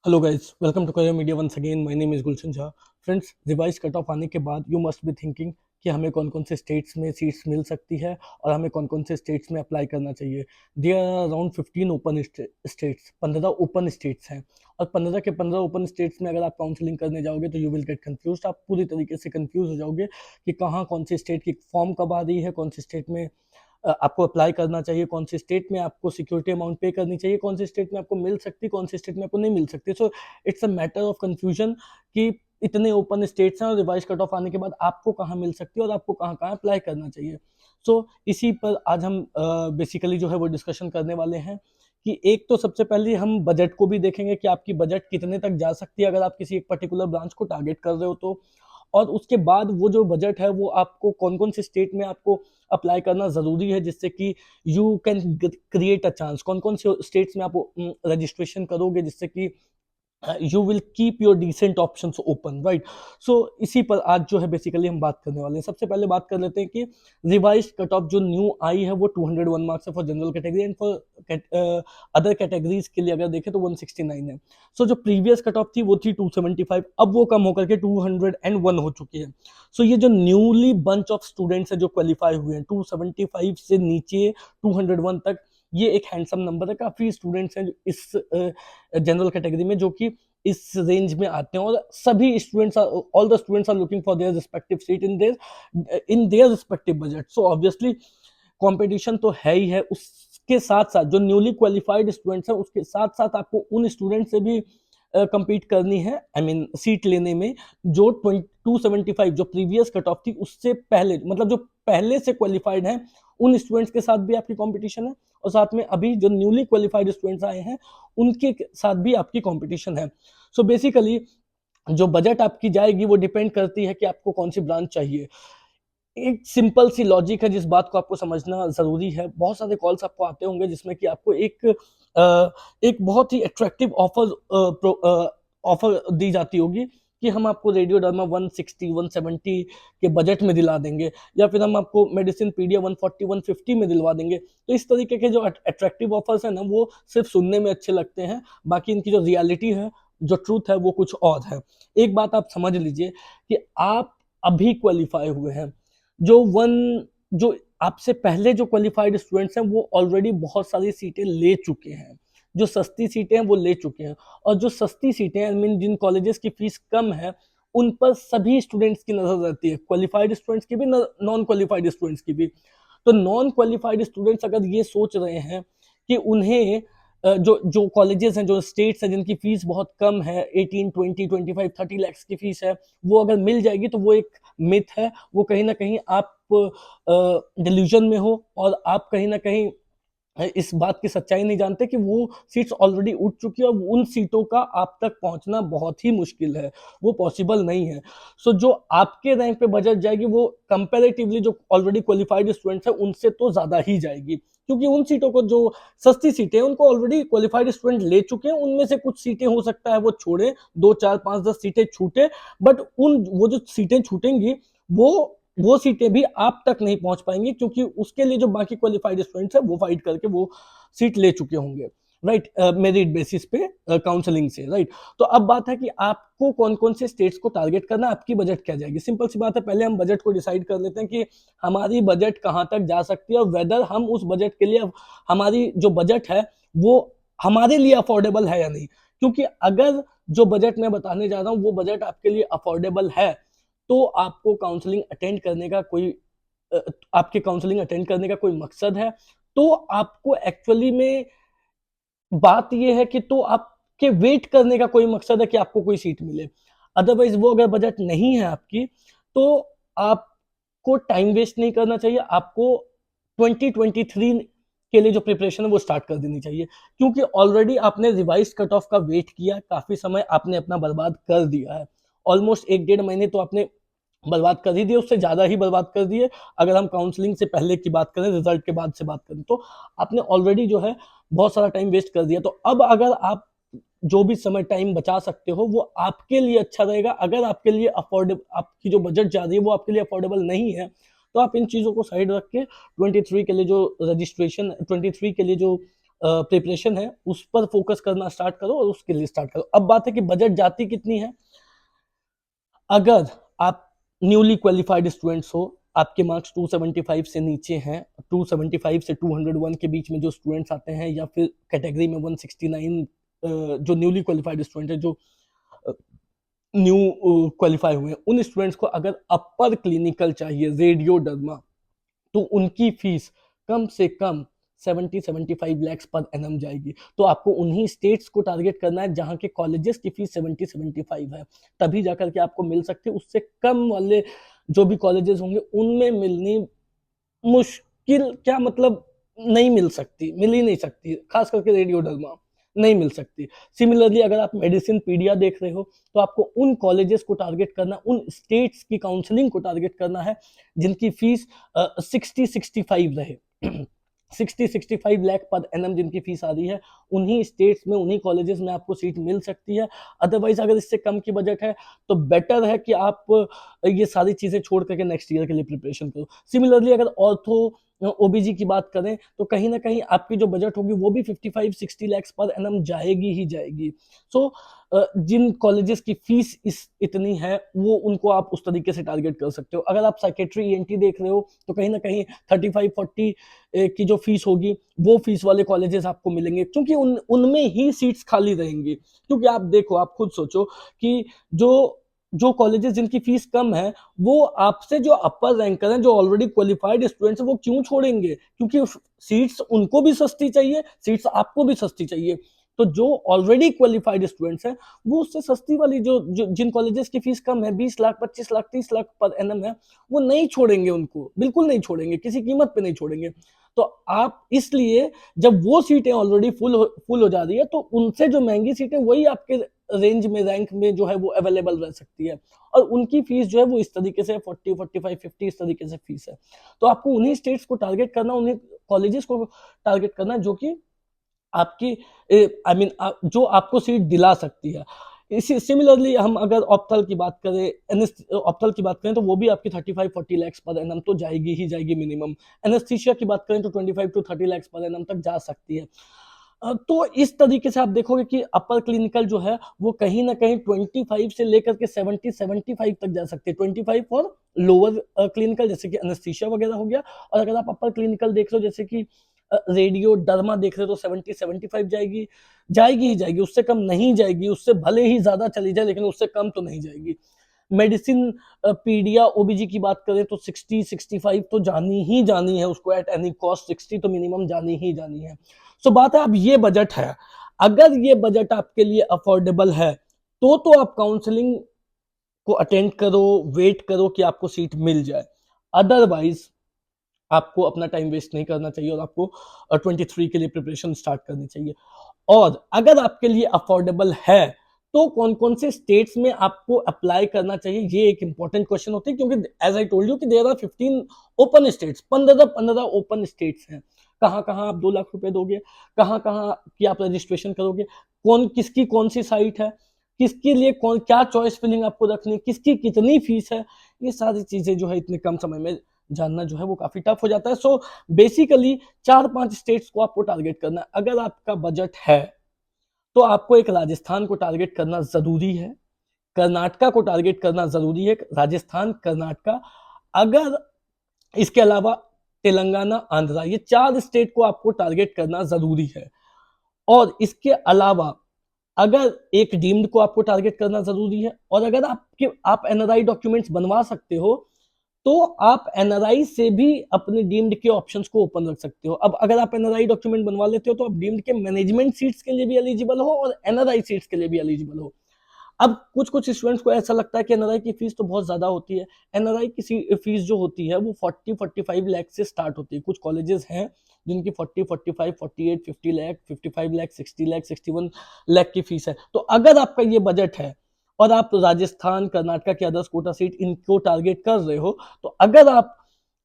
Hello guys, welcome to career media once again. My name is Gulshan Jha. Friends, revise cut off आने के बाद you must be thinking कि हमें कौन कौन से स्टेट्स में सीट्स मिल सकती है और हमें कौन कौन से स्टेट्स में अप्लाई करना चाहिए। There are around 15 open states, 15 open states हैं। और 15 के 15 ओपन स्टेट्स में अगर आप काउंसलिंग करने जाओगे तो यू विल गेट कंफ्यूज। आप पूरी तरीके से कंफ्यूज हो जाओगे कि कहाँ कौन सी स्टेट की फॉर्म कब आ रही है, कौन सी स्टेट में आपको अप्लाई करना चाहिए, कौन सी स्टेट में आपको सिक्योरिटी अमाउंट पे करनी चाहिए, कौन सी स्टेट में आपको मिल सकती, कौन सी स्टेट में आपको नहीं मिल सकती। So it's a matter of confusion कि इतने ओपन स्टेट्स हैं और रिवाइज कट ऑफ आने के बाद आपको कहाँ मिल सकती है और आपको कहाँ कहाँ अप्लाई करना चाहिए। सो इसी पर आज हम बेसिकली जो है वो डिस्कशन करने वाले हैं कि एक तो सबसे पहले हम बजट को भी देखेंगे कि आपकी बजट कितने तक जा सकती है अगर आप किसी एक पर्टिकुलर ब्रांच को टारगेट कर रहे हो तो। और उसके बाद वो जो बजट है वो आपको कौन कौन से स्टेट में आपको अप्लाई करना ज़रूरी है जिससे कि you can create a chance, कौन कौन से स्टेट्स में आप रजिस्ट्रेशन करोगे जिससे कि you will keep your decent options open, right. So इसी पर आज जो है बेसिकली हम बात करने वाले हैं। सबसे पहले बात कर लेते हैं कि रिवाइज कट ऑफ जो न्यू आई है वो 201 मार्क्स है for general category and for other categories के लिए अगर देखें तो 169 है। सो जो प्रीवियस कट ऑफ थी वो थी 275, अब वो कम होकर के 201 हो चुकी है। सो ये जो न्यूली बंच ऑफ स्टूडेंट्स है जो क्वालिफाई हुए हैं 275 से नीचे 201 तक, ये एक हैंडसम नंबर है। काफी स्टूडेंट्स हैं जो इस जनरल कैटेगरी में जो कि इस रेंज में आते हैं और सभी students all the students are looking for their respective seat in their respective budget. So obviously competition तो है ही है, उसके साथ साथ जो न्यूली क्वालिफाइड स्टूडेंट्स हैं उसके साथ साथ आपको उन स्टूडेंट से भी compete करनी है, आई मीन सीट लेने में जो 275 जो प्रीवियस कट ऑफ थी उससे पहले, मतलब जो पहले से क्वालिफाइड हैं उन स्टूडेंट्स के साथ भी आपकी कंपटीशन है और साथ में अभी जो न्यूली क्वालिफाइड स्टूडेंट्स आए हैं उनके साथ भी आपकी कंपटीशन है। सो बेसिकली जो बजट आपकी जाएगी वो डिपेंड करती है कि आपको कौन सी ब्रांच चाहिए। एक सिंपल सी लॉजिक है जिस बात को आपको समझना जरूरी है। बहुत सारे कॉल्स आपको आते होंगे जिसमें कि आपको एक बहुत ही अट्रैक्टिव ऑफर दी जाती होगी कि हम आपको रेडियो डर्मा 160 170 के बजट में दिला देंगे या फिर हम आपको मेडिसिन पीडिया 140 150 में दिलवा देंगे। तो इस तरीके के जो अट्रैक्टिव ऑफर्स है ना वो सिर्फ सुनने में अच्छे लगते हैं, बाकी इनकी जो रियलिटी है, जो ट्रूथ है वो कुछ और है। एक बात आप समझ लीजिए कि आप अभी क्वालिफाई हुए हैं, जो वन जो आपसे पहले जो क्वालिफाइड स्टूडेंट्स हैं वो ऑलरेडी बहुत सारी सीटें ले चुके हैं, जो सस्ती सीटें हैं वो ले चुके हैं। और जो सस्ती सीटें आई मीन जिन कॉलेजेस की फीस कम है उन पर सभी स्टूडेंट्स की नजर रहती है, क्वालिफाइड स्टूडेंट्स की भी, नॉन क्वालिफाइड स्टूडेंट्स की भी। तो नॉन क्वालिफाइड स्टूडेंट्स अगर ये सोच रहे हैं कि उन्हें जो जो कॉलेजेस हैं, जो स्टेट्स हैं जिनकी फीस बहुत कम है, 18 20 25 30 लैक्स की फीस है, वो अगर मिल जाएगी तो वो एक मिथ है। वो कहीं ना कहीं आप डिल्यूजन में हो और आप कहीं ना कहीं इस बात की सच्चाई नहीं जानते कि वो सीट्स ऑलरेडी उठ चुकी है और उन सीटों का आप तक पहुंचना बहुत ही मुश्किल है, वो पॉसिबल नहीं है। सो जो आपके रैंक पे बजट जाएगी वो कंपैरेटिवली जो ऑलरेडी क्वालिफाइड स्टूडेंट्स हैं उनसे तो ज्यादा ही जाएगी, क्योंकि उन सीटों को जो सस्ती सीटें हैं उनको ऑलरेडी क्वालिफाइड स्टूडेंट ले चुके हैं। उनमें से कुछ सीटें हो सकता है वो छोड़े, 2 4 5 10 सीटें छूटे, बट उन वो जो सीटें छूटेंगी वो वो सीटें भी आप तक नहीं पहुंच पाएंगी, क्योंकि उसके लिए जो बाकी क्वालिफाइड स्टूडेंट्स हैं वो फाइट करके वो सीट ले चुके होंगे, राइट, मेरिट बेसिस पे, काउंसलिंग से, राइट। तो अब बात है कि आपको कौन कौन से स्टेट्स को टारगेट करना, आपकी बजट क्या जाएगी। सिंपल सी बात है, पहले हम बजट को डिसाइड कर लेते हैं कि हमारी बजट कहाँ तक जा सकती है और वेदर हम उस बजट के लिए, हमारी जो बजट है वो हमारे लिए अफोर्डेबल है या नहीं। क्योंकि अगर जो बजट मैं बताने जा रहा हूँ वो बजट आपके लिए अफोर्डेबल है तो आपको काउंसलिंग अटेंड करने का कोई आपके काउंसलिंग अटेंड करने का कोई मकसद है, तो आपको एक्चुअली में बात यह है कि तो आपके वेट करने का कोई मकसद है कि आपको कोई सीट मिले। अदरवाइज वो अगर बजट नहीं है आपकी तो आपको टाइम वेस्ट नहीं करना चाहिए, आपको 2023 के लिए जो प्रिपरेशन है वो स्टार्ट कर देनी चाहिए। क्योंकि ऑलरेडी आपने रिवाइज कट ऑफ का वेट किया, काफी समय आपने अपना बर्बाद कर दिया है। ऑलमोस्ट 1 1.5 महीने तो आपने बर्बाद कर ही दिए, उससे ज्यादा ही बर्बाद कर दिए। अगर हम काउंसलिंग से पहले की बात करें, रिजल्ट के बाद से बात करें, तो आपने ऑलरेडी जो है बहुत सारा टाइम वेस्ट कर दिया। तो अब अगर आप जो भी समय टाइम बचा सकते हो वो आपके लिए अच्छा रहेगा। अगर आपके लिए अफोर्डेबल, आपकी जो बजट जा रही है वो आपके लिए अफोर्डेबल नहीं है, तो आप इन चीजों को साइड रख के 23 के लिए जो रजिस्ट्रेशन, 23 के लिए जो प्रिपरेशन है उस पर फोकस करना स्टार्ट करो और उसके लिए स्टार्ट करो। अब बात है कि बजट जाती कितनी है। अगर आप न्यूली क्वालिफाइड स्टूडेंट्स हो, आपके मार्क्स 275 से नीचे हैं, 275 से 201 के बीच में जो स्टूडेंट्स आते हैं, या फिर कैटेगरी में 169 जो न्यूली क्वालिफाइड स्टूडेंट है, जो न्यू क्वालिफाई हुए हैं, उन स्टूडेंट्स को अगर अपर क्लिनिकल चाहिए रेडियो डर्मा, तो उनकी फीस कम से कम 70-75 लैक्स पर एनम जाएगी। तो आपको उन्हीं स्टेट्स को टारगेट करना है जहां के कॉलेजेस की फीस 70-75 है, तभी जाकर के आपको मिल सकती है। उससे कम वाले जो भी कॉलेजेस होंगे उनमें मिलनी मुश्किल, क्या मतलब नहीं मिल सकती, मिल ही नहीं सकती, खास करके रेडियो डर्मा नहीं मिल सकती। सिमिलरली अगर आप मेडिसिन पीडिया देख रहे हो, तो आपको उन कॉलेजेस को टारगेट करना, उन स्टेट्स की काउंसलिंग को टारगेट करना है जिनकी फीस 60-65 रहे 60-65 लाख पर एनम जिनकी फीस आ रही है, उन्हीं स्टेट्स में, उन्हीं कॉलेजेस में आपको सीट मिल सकती है। अदरवाइज अगर इससे कम की बजट है तो बेटर है कि आप ये सारी चीजें छोड़ करके नेक्स्ट ईयर के लिए प्रिपरेशन करो। सिमिलरली अगर ऑर्थो ओबीजी की बात करें तो कहीं ना कहीं आपकी जो बजट होगी वो भी 55-60 लाख पर एनम जाएगी ही जाएगी। सो जिन कॉलेजेस की फीस इतनी है वो उनको आप उस तरीके से टारगेट कर सकते हो। अगर आप साइकेट्री ईएनटी देख रहे हो तो कहीं ना कहीं 35-40 की जो फीस होगी वो फीस वाले कॉलेजेस आपको मिलेंगे, क्योंकि उनमें ही सीट्स खाली रहेंगी। क्योंकि आप देखो, आप खुद सोचो कि जो जो कॉलेजेस जिनकी फीस कम है, वो आपसे जो अपर रैंकर हैं, जो ऑलरेडी क्वालिफाइड स्टूडेंट्स हैं, वो क्यों छोड़ेंगे? क्योंकि सीट्स उनको भी सस्ती चाहिए, सीट्स आपको भी सस्ती चाहिए। तो जो ऑलरेडी क्वालिफाइड स्टूडेंट्स हैं, वो उससे सस्ती वाली जो जिन कॉलेजेस की फीस कम है, 20 लाख, 25 लाख, 30 लाख पर एनम है, वो नहीं छोड़ेंगे, उनको बिल्कुल नहीं छोड़ेंगे, किसी कीमत पे नहीं छोड़ेंगे। तो आप इसलिए जब वो सीटें ऑलरेडी फुल हो जा रही है, तो उनसे जो महंगी सीटें वही आपके रेंज में, रैंक में जो है वो अवेलेबल रह सकती है, और उनकी फीस जो है वो इस तरीके से 40-45-50 इस तरीके से फीस है। तो आपको उन्हीं स्टेट्स को टारगेट करना, उन्हीं कॉलेजेस को टारगेट करना जो कि आपकी आई मीन जो आपको सीट दिला सकती है। इसी सिमिलरली हम अगर ऑप्थल की बात करें, ऑप्थल की बात करें तो वो भी आपकी 35-40 लाख पर एनम तो जाएगी ही जाएगी मिनिमम। एनेस्थीसिया की बात करें तो 25-30 लाख पर एनम तक जा सकती है। तो इस तरीके से आप देखोगे कि अपर क्लिनिकल जो है वो कहीं ना कहीं 25 से लेकर के 70-75 तक जा सकते हैं। 25 फॉर लोअर क्लिनिकल जैसे कि एनेस्थीसिया वगैरह हो गया, और अगर आप अपर क्लिनिकल देख लो जैसे कि रेडियो डर्मा देख रहे हो तो 70-75 जाएगी, जाएगी ही जाएगी, उससे कम नहीं जाएगी। उससे भले ही ज्यादा चली जाए लेकिन उससे कम तो नहीं जाएगी। मेडिसिन पीडिया ओबीजी की बात करें तो 60-65 तो जानी ही जानी है उसको, एट एनी कॉस्ट 60 तो मिनिमम जानी ही जानी है। सो बात है, अब ये बजट है, अगर ये बजट आपके लिए अफोर्डेबल है तो आप काउंसलिंग को अटेंड करो, वेट करो कि आपको सीट मिल जाए। अदरवाइज आपको अपना टाइम वेस्ट नहीं करना चाहिए और आपको 23 के लिए प्रिपरेशन स्टार्ट करनी चाहिए। और अगर आपके लिए अफोर्डेबल है तो कौन कौन से स्टेट्स में आपको अप्लाई करना चाहिए, ये एक इंपॉर्टेंट क्वेश्चन होती है, क्योंकि एज आई टोल्ड यू कि there are 15 open states, 15 open states हैं। कहाँ कहाँ आप 2 लाख रुपए दोगे, कहाँ कहाँ की आप रजिस्ट्रेशन करोगे, कौन किसकी कौन सी साइट है, किसके लिए कौन क्या चॉइस फिलिंग आपको रखनी, किसकी कितनी फीस है, ये सारी चीजें जो है इतने कम समय में जानना जो है वो काफी टफ हो जाता है। सो बेसिकली 4-5 स्टेट्स को आपको टारगेट करना है। अगर आपका बजट है तो आपको एक राजस्थान को टारगेट करना जरूरी है, कर्नाटका को टारगेट करना जरूरी है, राजस्थान, कर्नाटका, अगर इसके अलावा तेलंगाना, आंध्रा, ये 4 स्टेट को आपको टारगेट करना जरूरी है। और इसके अलावा अगर एक डीम्ड को आपको टारगेट करना जरूरी है, और अगर आप एनआरआई डॉक्यूमेंट्स बनवा सकते हो तो आप एनआरआई से भी अपने डीम्ड के ऑप्शंस को ओपन रख सकते हो। अब अगर आप एनआरआई डॉक्यूमेंट बनवा लेते हो तो आप डीम्ड के मैनेजमेंट सीट्स के लिए भी एलिजिबल हो और एनआरआई सीट्स के लिए भी एलिजिबल हो। अब कुछ कुछ स्टूडेंट्स को ऐसा लगता है कि एनआरआई की फीस तो बहुत ज्यादा होती है। एनआरआई की फीस जो होती है वो 40-45 लाख से स्टार्ट होती है। कुछ कॉलेजेस हैं जिनकी 40-45, 48, 50 लाख, 55 लाख, 60 लाख, 61 लाख की फीस है। तो अगर आपका ये बजट है और आप राजस्थान, कर्नाटका की अदर्स कोटा सीट इनको टारगेट कर रहे हो, तो अगर आप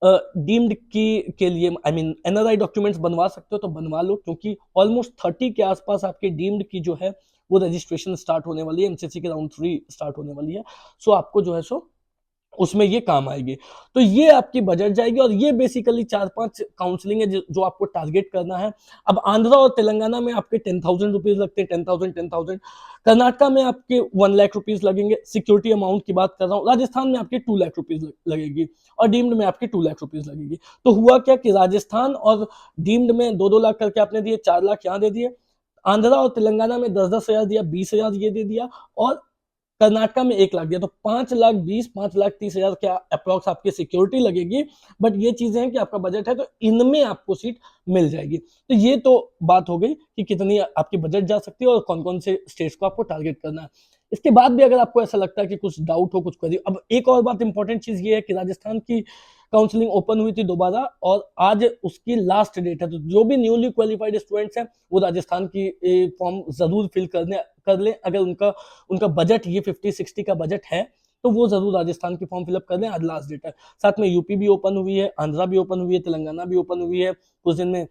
डीम्ड की के लिए आई मीन एनआरआई डॉक्यूमेंट्स बनवा सकते हो तो बनवा लो, क्योंकि ऑलमोस्ट 30 के आसपास आपके डीम्ड की जो है वो रजिस्ट्रेशन स्टार्ट होने वाली है, एमसीसी के राउंड 3 स्टार्ट होने वाली है। सो आपको जो है सो उसमें ये काम आएगी। तो ये आपकी बजट जाएगी और ये बेसिकली 4-5 काउंसलिंग है जो आपको टारगेट करना है। अब आंध्रा और तेलंगाना में आपके 10,000 रुपीज लगते हैं, 10,000। कर्नाटका में आपके 1 लाख रुपीज लगेंगे, सिक्योरिटी अमाउंट की बात कर रहा हूँ। राजस्थान में आपके 2 लाख रुपीज लगेगी और डीम्ड में आपके 2 लाख रुपीज लगेगी। तो हुआ क्या कि राजस्थान और डीम्ड में 2-2 लाख करके आपने दिए, 4 लाख यहाँ दे दिए। आंध्रा और तेलंगाना में 10-10 हजार दिया, 20,000 ये दे दिया और कर्नाटका में 1 लाख दिया। तो 5,20,000 5,30,000 क्या अप्रॉक्स आपकी सिक्योरिटी लगेगी। बट ये चीजें हैं कि आपका बजट है तो इनमें आपको सीट मिल जाएगी। तो ये तो बात हो गई कि कितनी आपकी बजट जा सकती है और कौन कौन से स्टेट्स को आपको टारगेट करना है। इसके बाद भी अगर आपको ऐसा लगता है कि कुछ डाउट हो, कुछ क्वेरी, अब एक और बात इंपॉर्टेंट चीज ये है कि राजस्थान की काउंसलिंग ओपन हुई थी दोबारा और आज उसकी लास्ट डेट है। तो जो भी न्यूली क्वालिफाइड स्टूडेंट्स हैं वो राजस्थान की फॉर्म जरूर फिल कर लें। अगर उनका उनका बजट ये 50-60 का बजट है तो वो जरूर राजस्थान की फॉर्म फिलअप कर लें, आज लास्ट डेट है। साथ में यूपी भी ओपन हुई है, आंध्रा भी ओपन हुई है, तेलंगाना भी ओपन हुई है, कुछ दिन में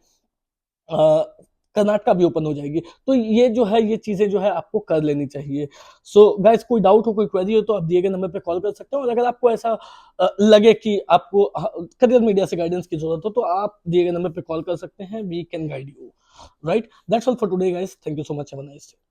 कर्नाटका भी ओपन हो जाएगी। तो ये जो है ये चीजें जो है आपको कर लेनी चाहिए। सो गाइस, कोई डाउट हो, कोई क्वेरी हो तो आप दिए गए नंबर पे कॉल कर सकते हो और अगर आपको ऐसा लगे कि आपको करियर मीडिया से गाइडेंस की जरूरत हो तो आप दिए गए नंबर पे कॉल कर सकते हैं। We can guide you, right? That's all for today guys, thank you so much, have a nice day.